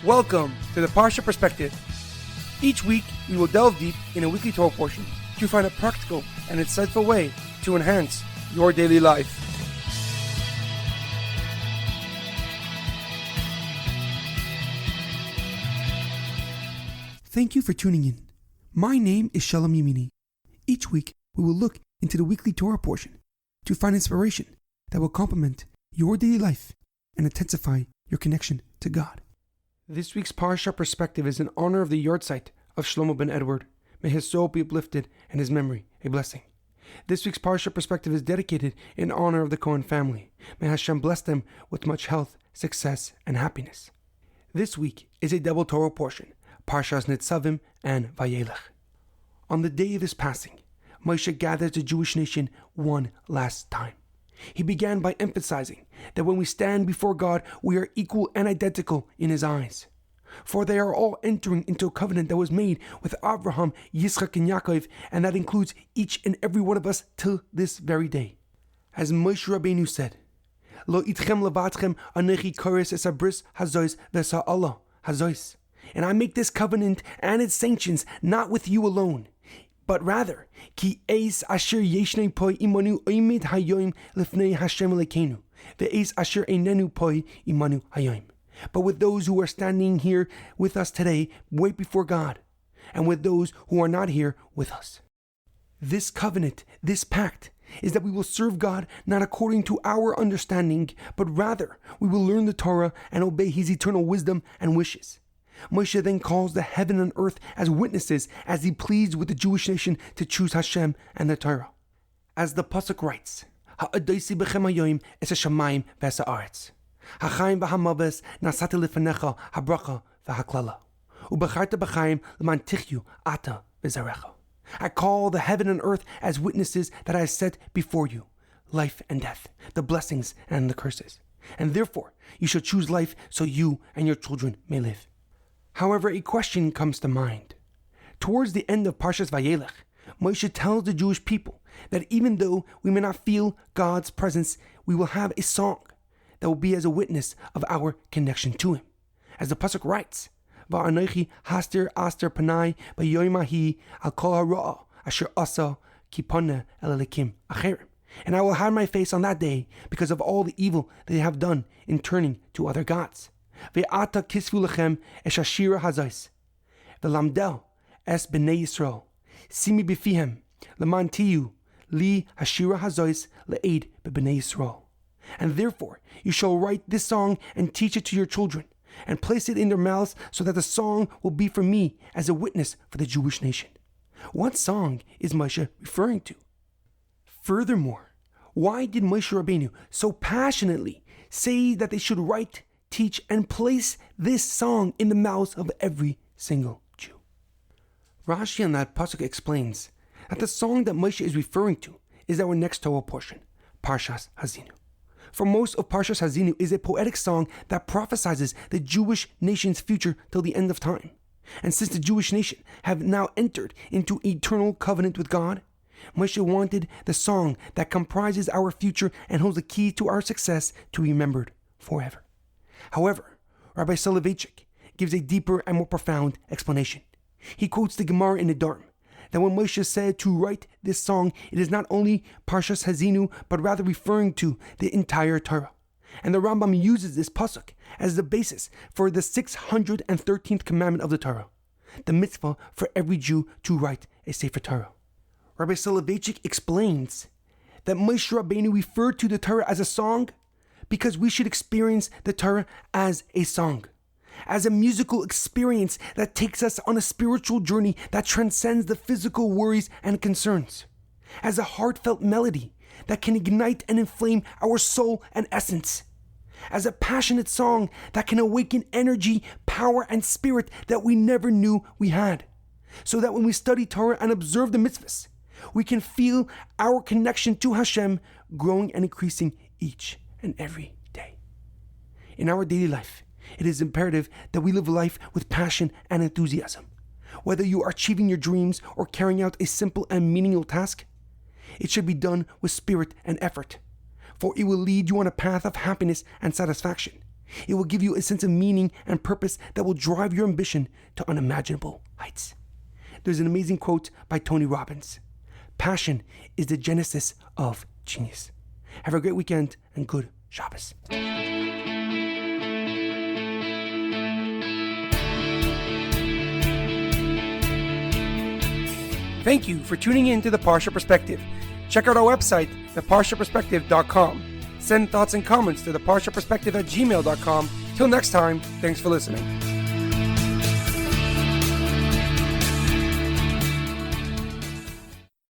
Welcome to the Parsha Perspective. Each week, we will delve deep in a weekly Torah portion to find a practical and insightful way to enhance your daily life. Thank you for tuning in. My name is Shalom Yemini. Each week, we will look into the weekly Torah portion to find inspiration that will complement your daily life and intensify your connection to God. This week's Parsha Perspective is in honor of the Yahrzeit of Shlomo ben Edward. May his soul be uplifted and his memory a blessing. This week's Parsha Perspective is dedicated in honor of the Cohen family. May Hashem bless them with much health, success, and happiness. This week is a double Torah portion, Parshas Nitzavim Vayelech. On the day of his passing, Moshe gathered the Jewish nation one last time. He began by emphasizing that when we stand before God, we are equal and identical in His eyes. For they are all entering into a covenant that was made with Avraham, Yitzchak, and Yaakov, and that includes each and every one of us till this very day. As Moshe Rabbeinu said, Lo itchem levatchem anechi kores es abris hazois v'sa Allah hazois. And I make this covenant and its sanctions not with you alone, but rather, ki eis asher yeshnei poi imanu oimid hayoim lifnei Hashem lekenu, ve'eis asher einenu poi imanu hayoim. But with those who are standing here with us today, wait before God, and with those who are not here with us. This covenant, this pact, is that we will serve God not according to our understanding, but rather we will learn the Torah and obey His eternal wisdom and wishes. Moshe then calls the heaven and earth as witnesses as he pleads with the Jewish nation to choose Hashem and the Torah. As the Pasuk writes, Ha'adaisi b'chem hayoim es hashamayim v'es ha'aretz. Ha'chaim v'hamaves nasati lefanecha habracha v'haklala. U'bacharta b'chaim l'man tichyu ata v'zarecha. I call the heaven and earth as witnesses that I have set before you, life and death, the blessings and the curses. And therefore, you shall choose life so you and your children may live. However, a question comes to mind. Towards the end of Parshas Vayelech, Moshe tells the Jewish people that even though we may not feel God's presence, we will have a song that will be as a witness of our connection to Him. As the Pasuk writes, Va'anochi haster aster panai b'yoyim hahi al kol ha'ra'ah asher asa ki paneh el elikim acherim. And I will hide my face on that day because of all the evil that they have done in turning to other gods. Ve'ata kisvu lechem es hashira hazais. Ve'lamdel es b'nei Yisrael. Simi b'fihem leman tiyu li hashira hazais le'ed b'b'nei Yisrael. And therefore you shall write this song and teach it to your children, and place it in their mouths so that the song will be for me as a witness for the Jewish nation. What song is Moshe referring to? Furthermore, why did Moshe Rabbeinu so passionately say that they should write, teach, and place this song in the mouths of every single Jew? Rashi on that pasuk explains that the song that Moshe is referring to is our next Torah portion, Parshas Hazinu. For most of Parshas Hazinu is a poetic song that prophesizes the Jewish nation's future till the end of time. And since the Jewish nation have now entered into eternal covenant with God, Moshe wanted the song that comprises our future and holds the key to our success to be remembered forever. However, Rabbi Soloveitchik gives a deeper and more profound explanation. He quotes the Gemara in Nedarim that when Moshe said to write this song, it is not only Parshas Hazinu, but rather referring to the entire Torah. And the Rambam uses this pasuk as the basis for the 613th commandment of the Torah, the mitzvah for every Jew to write a Sefer Torah. Rabbi Soloveitchik explains that Moshe Rabbeinu referred to the Torah as a song because we should experience the Torah as a song, as a musical experience that takes us on a spiritual journey that transcends the physical worries and concerns, as a heartfelt melody that can ignite and inflame our soul and essence, as a passionate song that can awaken energy, power, and spirit that we never knew we had, so that when we study Torah and observe the mitzvahs, we can feel our connection to Hashem growing and increasing each and every day. In our daily life, it is imperative that we live life with passion and enthusiasm. Whether you are achieving your dreams or carrying out a simple and meaningful task, it should be done with spirit and effort, for it will lead you on a path of happiness and satisfaction. It will give you a sense of meaning and purpose that will drive your ambition to unimaginable heights. There's an amazing quote by Tony Robbins. Passion is the genesis of genius. Have a great weekend and good Shabbos. Thank you for tuning in to the Parsha Perspective. Check out our website, theparshaperspective.com. Send thoughts and comments to theparshaperspective@gmail.com. Till next time, thanks for listening.